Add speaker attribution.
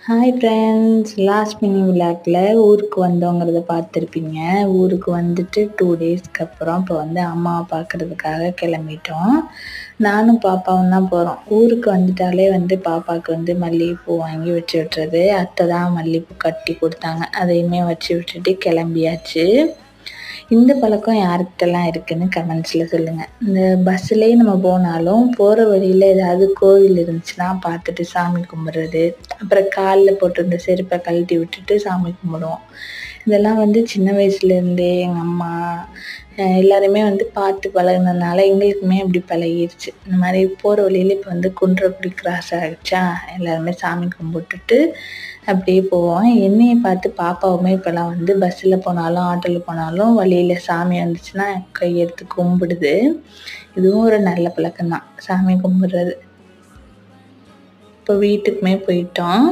Speaker 1: Hi friends! Last mini விளாக்ல ஊருக்கு வந்தோங்கிறத பார்த்துருப்பீங்க. ஊருக்கு வந்துட்டு 2 டேஸ்க்கு அப்புறம் இப்போ வந்து அம்மாவை பார்க்குறதுக்காக கிளம்பிட்டோம். நானும் பாப்பாவும் தான் போகிறோம். ஊருக்கு வந்துட்டாலே வந்து பாப்பாவுக்கு வந்து மல்லிகைப்பூ வாங்கி வச்சு விட்டுறது. அத்தை தான் மல்லிகைப்பூ கட்டி கொடுத்தாங்க. அதையுமே வச்சு விட்டுட்டு கிளம்பியாச்சு. இந்த பழக்கம் யாருக்கிட்டலாம் இருக்குன்னு கமெண்ட்ஸில் சொல்லுங்கள். இந்த பஸ்ஸுலேயே நம்ம போனாலும் போகிற வழியில் ஏதாவது கோவில் இருந்துச்சுன்னா பார்த்துட்டு சாமி கும்பிட்றது, அப்புறம் காலில் போட்டிருந்த செருப்பை கழட்டி விட்டுட்டு சாமி கும்பிடுவோம். இதெல்லாம் வந்து சின்ன வயசுலேருந்தே எங்கள் அம்மா எல்லாருமே வந்து பார்த்து பழகுனதுனால எங்களுக்குமே அப்படி பழகிருச்சு. இந்த மாதிரி போகிற வழியில் இப்போ வந்து குன்றக்குடி கிராஸ் ஆகிடுச்சா, எல்லாருமே சாமி கும்பிட்டுட்டு அப்படியே போவோம். என்னையை பார்த்து பாப்பாவுமே இப்போலாம் வந்து பஸ்ஸில் போனாலும் ஆட்டோவில் போனாலும் வழியில் சாமி வந்துச்சுன்னா கையெடுத்து கும்பிடுது. இதுவும் ஒரு நல்ல பழக்கம்தான், சாமி கும்பிட்றது. இப்போ வீட்டுக்குமே போயிட்டோம்.